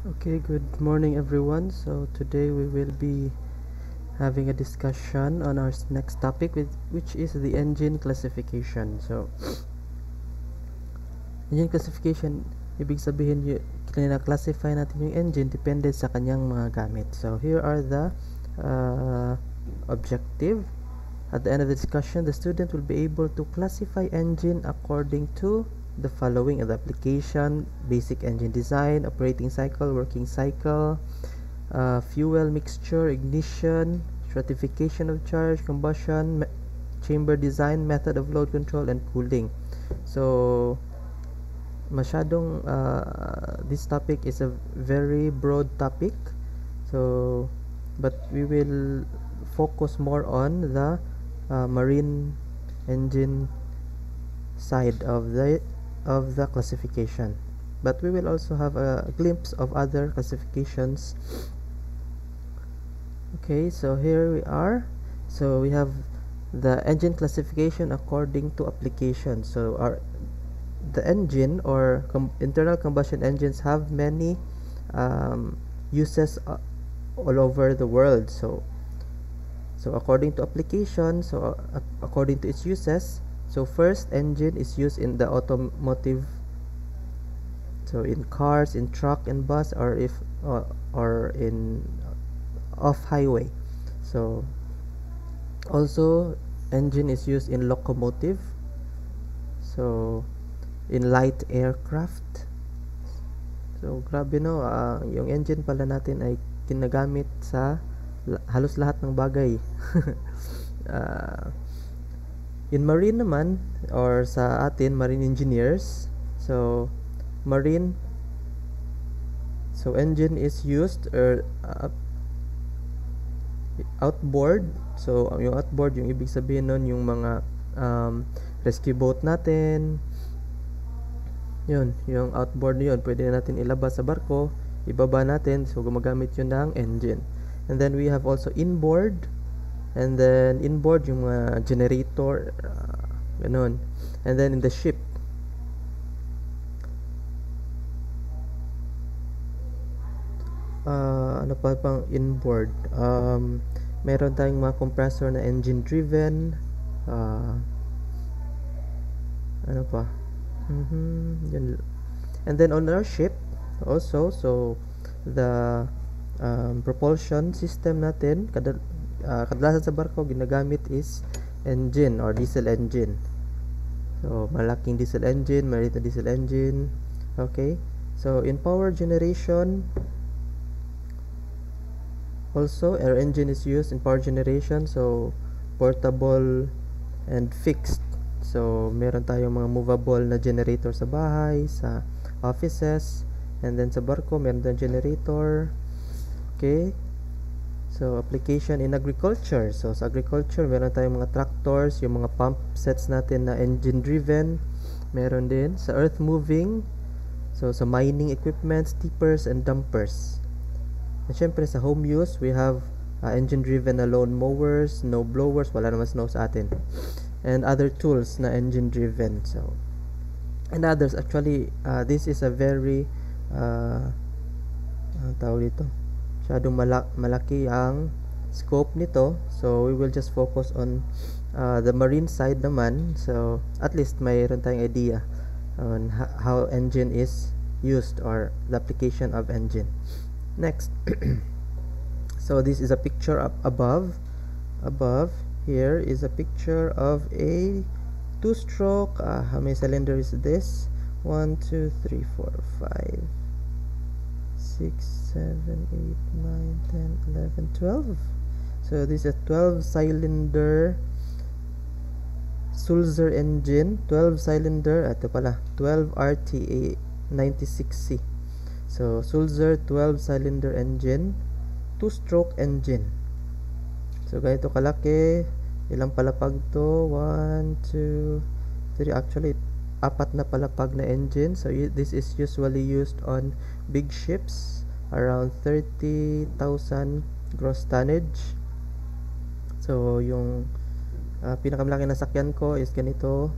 Okay, good morning everyone. So today we will be having a discussion on our next topic which is the engine classification. So engine classification, ibig sabihin classify natin yung engine depende sa kanyang mga gamit. So here are the objective. At the end of the discussion, the student will be able to classify engine according to the following: the application, basic engine design, operating cycle, working cycle, fuel mixture, ignition, stratification of charge, combustion, chamber design, method of load control, and cooling. So masyadong this topic is a very broad topic, so but we will focus more on the marine engine side of the classification, but we will also have a glimpse of other classifications. Okay, so here we are. So we have the engine classification according to application. So the engine or internal combustion engines have many uses all over the world. So according to application, according to its uses, so first, engine is used in the automotive, so in cars, in truck and bus, or in off highway. So also engine is used in locomotive, so in light aircraft. So grabe no, yung engine pala natin ay ginagamit sa halos lahat ng bagay. In marine naman, or sa atin marine engineers, so marine, so engine is used or outboard. So yung outboard, yung ibig sabihin nun yung mga rescue boat natin, yun, yung outboard na yun, pwede natin ilabas sa barko, ibaba natin, so gumagamit yun ng engine. And then we have also inboard, and then inboard yung mga generator, ganun. And then in the ship, ano pa pang inboard, meron tayong mga compressor na engine driven, ano pa, yun. And then on our ship also, so the propulsion system natin, kadalasan sa barko ginagamit is engine or diesel engine. So malaking diesel engine, maliit na diesel engine. Okay, so in power generation also, air engine is used in power generation, so portable and fixed. So meron tayong mga movable na generator sa bahay, sa offices, and then sa barko meron tayong generator. Okay, so application in agriculture, so sa agriculture meron tayong mga tractors, yung mga pump sets natin na engine driven, meron din sa earth moving, so sa mining equipment, tippers and dumpers. And syempre sa home use, we have engine driven na lawn mowers, snow blowers, wala naman snow sa atin, and other tools na engine driven. So and others, actually this is a very tawag dito, masyadong malaki ang scope nito, so we will just focus on the marine side naman, so at least mayroon tayong idea on how engine is used or the application of engine. Next, so this is a picture up above. Here is a picture of a two-stroke, how many cylinder is this? 1 2 3 4 5 6 7 8 9 10 11 12. So this is a 12 cylinder Sulzer engine, 12 cylinder, ito pala 12 RTA 96C. So Sulzer 12 cylinder engine, 2-stroke engine. So ganito kalaki, ilang palapag to? 1 2 3, actually apat na palapag na engine. So this is usually used on big ships around 30,000 gross tonnage. So yung pinakamalaki na sakyan ko is ganito,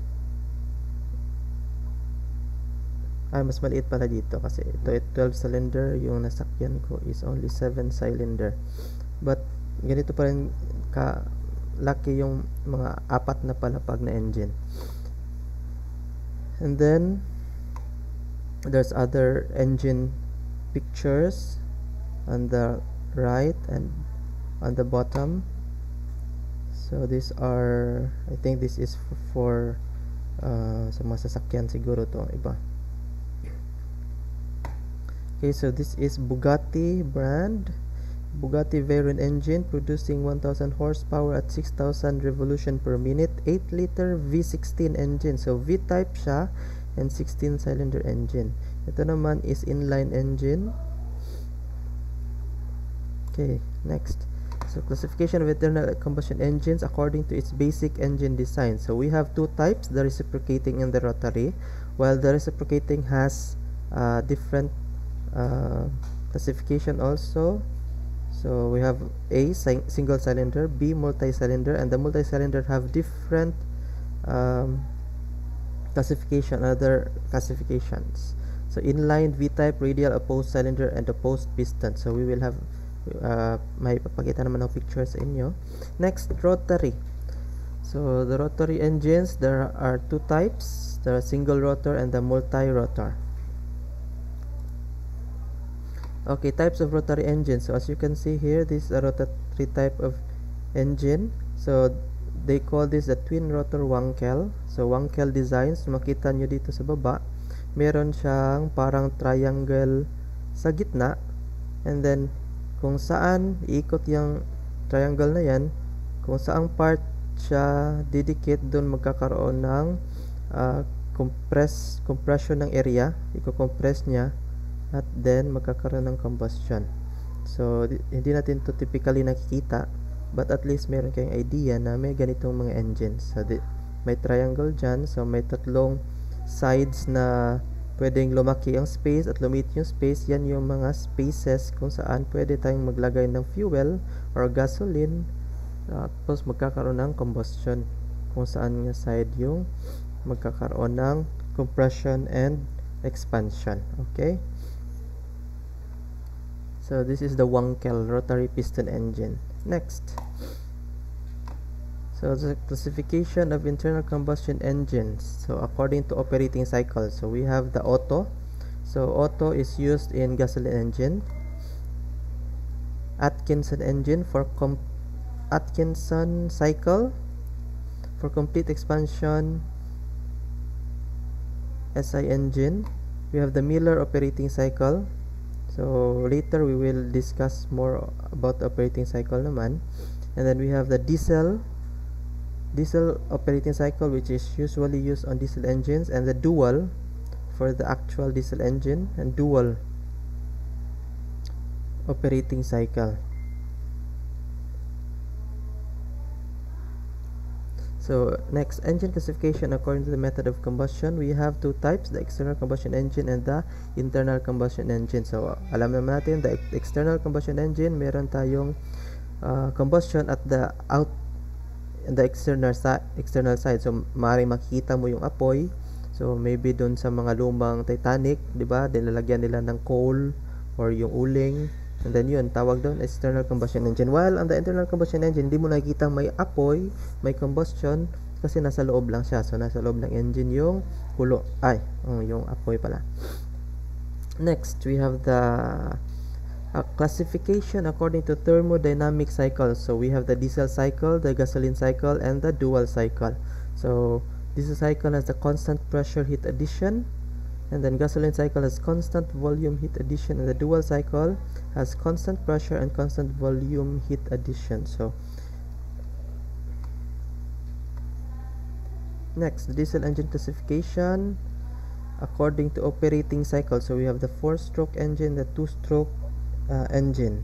mas maliit pala dito kasi ito 12 cylinder, yung nasakyan ko is only 7 cylinder, but ganito pa rin ka laki yung mga 4 na palapag na engine. And then there's other engine pictures on the right and on the bottom. So these are, I think this is for sa mga sasakyan siguro to iba. Okay, so this is Bugatti brand, Bugatti Veyron engine producing 1000 horsepower at 6000 revolution per minute, 8 liter V16 engine. So V-type siya and 16 cylinder engine. Ito naman is inline engine. Okay, next. So classification of internal combustion engines according to its basic engine design. So we have two types, the reciprocating and the rotary. While the reciprocating has different classification also. So we have A, single cylinder, B, multi-cylinder, and the multi-cylinder have different classification, other classifications. So inline, V-type, radial, opposed cylinder, and opposed piston. So we will have may papakita naman ng picture sa inyo. Next, rotary. So the rotary engines, there are two types, the single rotor and the multi-rotor. Okay, types of rotary engines. So as you can see here, this is a rotary type of engine. So they call this the twin rotor Wankel. So Wankel designs, makita nyo dito sa baba, meron siyang parang triangle sa gitna, and then kung saan iikot yung triangle na yan, kung saang part siya didikit, doon magkakaroon ng compression ng area, i-compress niya, at then magkakaroon ng combustion. So hindi natin to typically nakikita, but at least meron kayong idea na may ganitong mga engines. So may triangle dyan, so may tatlong sides na pwedeng lumaki ang space at lumiit yung space. Yan yung mga spaces kung saan pwede tayong maglagay ng fuel or gasoline, tapos magkakaroon ng combustion, kung saan nga side yung magkakaroon ng compression and expansion. Okay, so this is the Wankel rotary piston engine. Next, so the classification of internal combustion engines. So according to operating cycle, so we have the Otto. So Otto is used in gasoline engine. Atkinson engine for Atkinson cycle. For complete expansion, SI engine. We have the Miller operating cycle. So later we will discuss more about the operating cycle naman. And then we have the diesel operating cycle, which is usually used on diesel engines, and the dual for the actual diesel engine, and dual operating cycle. So next, engine classification according to the method of combustion. We have two types, the external combustion engine and the internal combustion engine. So alam naman natin, the external combustion engine, meron tayong combustion at the external side. So maaaring makikita mo yung apoy. So maybe dun sa mga lumang Titanic, di ba, nilalagyan nila ng coal or yung uling, and then yun, tawag doon external combustion engine. While on the internal combustion engine, hindi mo nakikita may apoy, may combustion, kasi nasa loob lang siya. So nasa loob ng engine yung yung apoy pala. Next, we have the classification according to thermodynamic cycles. So we have the diesel cycle, the gasoline cycle, and the dual cycle. So diesel cycle has the constant pressure heat addition, and then gasoline cycle has constant volume heat addition, and the dual cycle has constant pressure and constant volume heat addition. So next, the diesel engine classification according to operating cycle. So we have the 4-stroke engine, the 2-stroke engine.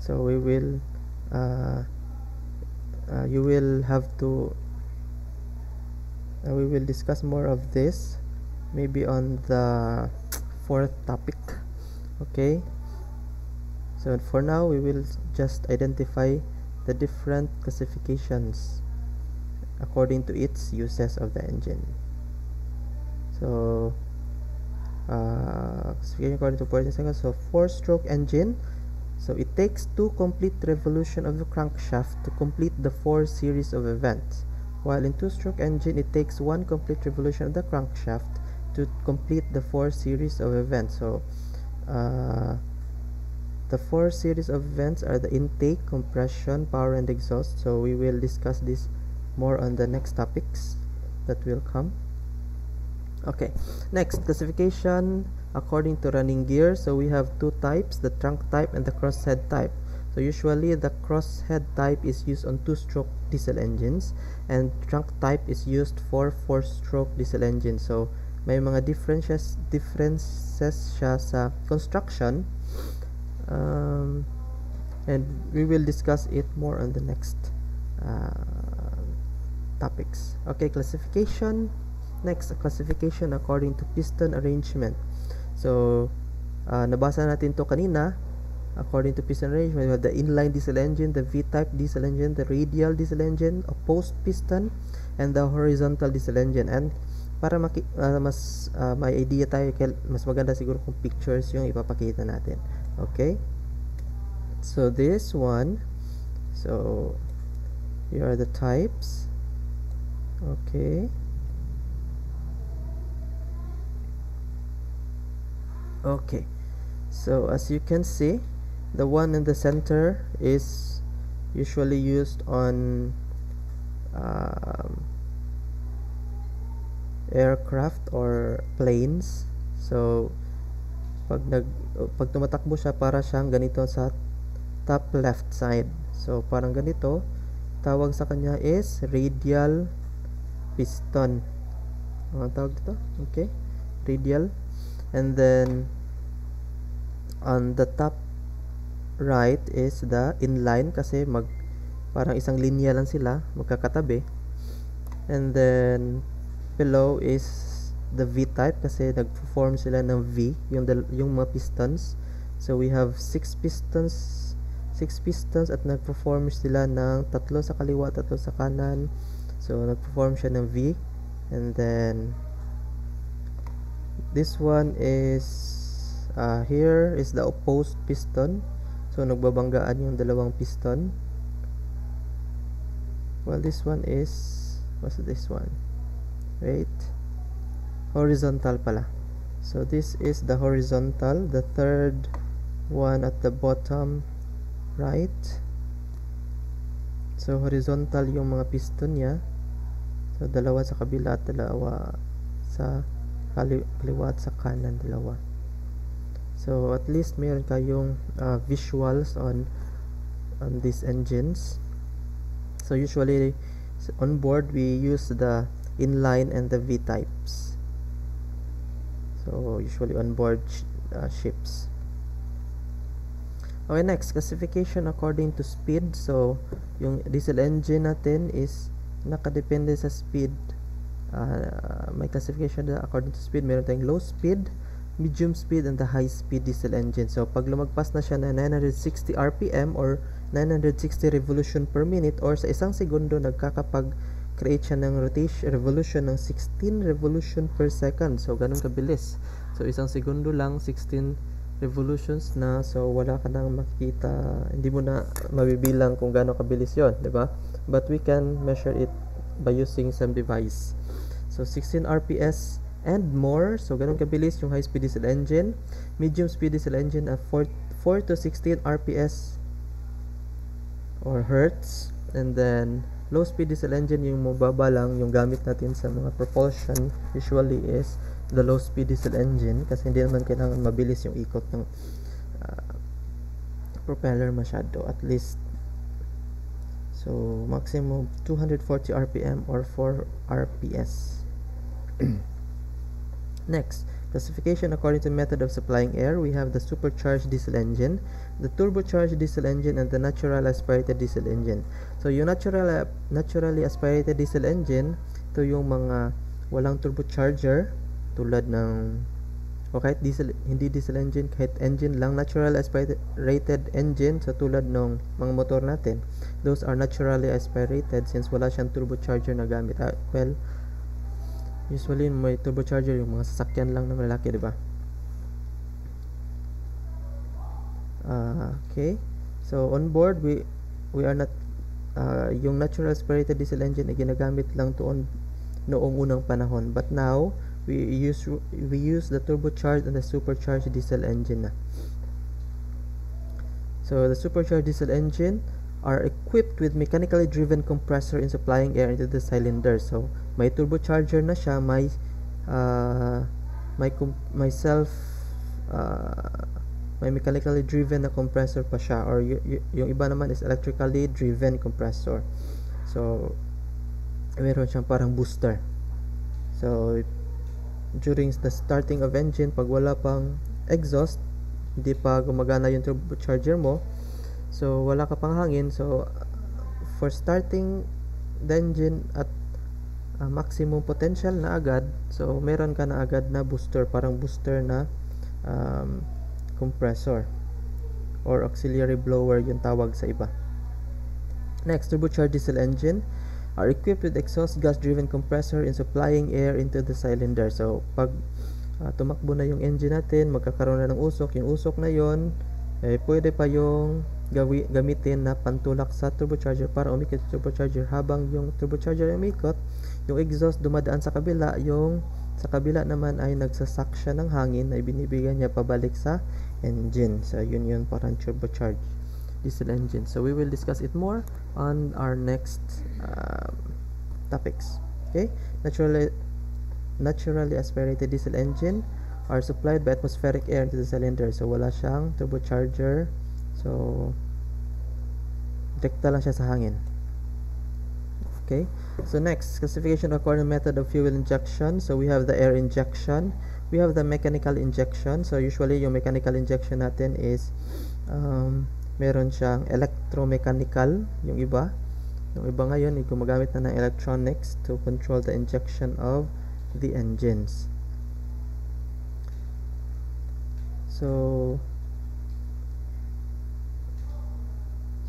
So we will you will have to we will discuss more of this maybe on the 4th topic. Okay, so for now we will just identify the different classifications according to its uses of the engine. So Classification according to Porter cycle. So 4-stroke engine. So it takes 2 complete revolution of the crankshaft to complete the 4 series of events. While in 2-stroke engine, it takes 1 complete revolution of the crankshaft to complete the 4 series of events. So the 4 series of events are the intake, compression, power, and exhaust. So we will discuss this more on the next topics that will come. Okay, next, classification according to running gear. So we have 2 types, the trunk type and the crosshead type. So usually the crosshead type is used on 2-stroke diesel engines, and trunk type is used for 4-stroke diesel engines. So may mga differences siya sa construction, and we will discuss it more on the next topics. Okay, classification. Next, classification according to piston arrangement. So nabasa natin to kanina. According to piston arrangement, we have the inline diesel engine, the V-type diesel engine, the radial diesel engine, opposed piston, and the horizontal diesel engine. And para mas may idea tayo, mas maganda siguro kung pictures yung ipapakita natin. Okay, so this one, so here are the types. Okay, so as you can see, the one in the center is usually used on aircraft or planes. So pag tumatakbo siya, para siyang ganito sa top left side. So parang ganito, tawag sa kanya is radial piston. Tawag dito, okay, radial. And then on the top right is the inline, kasi parang isang linya lang sila, magkakatabi. And then below is the V-type, kasi nag-form sila ng V, yung mga pistons. So we have 6 pistons at nag-form sila ng 3 sa kaliwa, 3 sa kanan. So nag-form siya ng V. And then this one is here is the opposed piston. So nagbabanggaan yung dalawang piston. Well, this one is, what's this one? Wait, horizontal pala. So this is the horizontal, the third one at the bottom right. So horizontal yung mga piston niya. So dalawa sa kabila at dalawa sa kaliwa at sa kanan, dalawa. So at least mayroon kayong visuals on these engines. So usually on board we use the inline and the V-types. So usually on board ships. Okay, next, classification according to speed. So yung diesel engine natin is nakadepende sa speed. May classification na according to speed. Meron tayong low speed, medium speed, and the high speed diesel engine. So pag lumagpas na siya na 960 RPM or 960 revolution per minute, or sa isang segundo nagkakapag-create siya ng revolution ng 16 revolution per second. So ganun kabilis. So isang segundo lang 16 revolutions na. So wala ka nang makikita, hindi mo na mabibilang kung gaano kabilis yon, di ba? But we can measure it by using some device. So 16 RPS and more. So ganun kabilis yung high speed diesel engine. Medium speed diesel engine at 4 to 16 RPS or hertz. And then low speed diesel engine, yung mababa lang, yung gamit natin sa mga propulsion usually is the low speed diesel engine, kasi hindi naman kailangan mabilis yung ikot ng propeller masyado, at least. So maximum 240 RPM or 4 RPS. Next, classification according to method of supplying air. We have the supercharged diesel engine, the turbocharged diesel engine, and the natural aspirated diesel engine. So yung naturally aspirated diesel engine, ito yung mga walang turbocharger, tulad ng, o kahit hindi diesel engine, kahit engine lang, natural aspirated engine, so tulad ng mga motor natin, those are naturally aspirated since wala siyang turbocharger na gamit. Well, usually may turbocharger yung mga sasakyan lang na malaki, diba? Okay, so on board we are not yung natural aspirated diesel engine ay ginagamit lang noong unang panahon, but now we use the turbocharged and the supercharged diesel engine na. So the supercharged diesel engine are equipped with mechanically driven compressor in supplying air into the cylinder. So may turbocharger na siya, may mechanically driven na compressor pa siya, or yung iba naman is electrically driven compressor. So meron siyang parang booster. So during the starting of engine, pag wala pang exhaust, hindi pa gumagana yung turbocharger mo, so wala ka pang hangin, so for starting the engine at maximum potential na agad, so meron ka na agad na booster, parang booster na compressor or auxiliary blower yung tawag sa iba. Next, turbocharged diesel engine are equipped with exhaust gas driven compressor in supplying air into the cylinder. So pag tumakbo na yung engine natin, magkakaroon na ng usok. Yung usok na yon, pwede pa yung gamitin na pantulak sa turbocharger para umikot yung turbocharger. Habang yung turbocharger ay umikot, yung exhaust dumadaan sa kabila, yung sa kabila naman ay nagsasak siya ng hangin na ibinibigyan niya pabalik sa engine. So yun parang turbocharged diesel engine. So we will discuss it more on our next topics. Okay, naturally aspirated diesel engine are supplied by atmospheric air into the cylinder. So wala siyang turbocharger, so direkta lang siya sa hangin. Okay, so next, classification according to method of fuel injection. So we have the air injection, we have the mechanical injection. So usually yung mechanical injection natin is meron siyang electromechanical, yung iba ngayon gumagamit na ng electronics to control the injection of the engines. So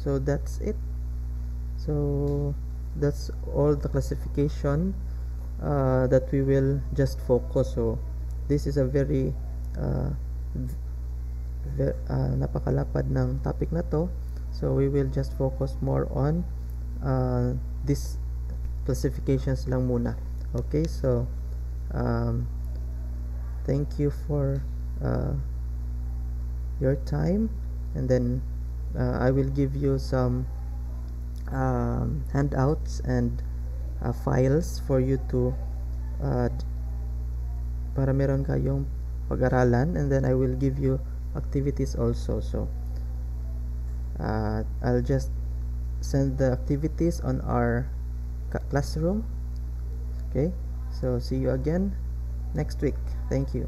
that's it. So that's all the classification that we will just focus. So this is a very napakalapad ng topic na to, so we will just focus more on this classifications lang muna. Okay, so thank you for your time, and then I will give you some handouts and files for you to para meron kayong pag-aralan, and then I will give you activities also. So I'll just send the activities on our classroom. Okay, so see you again next week. Thank you.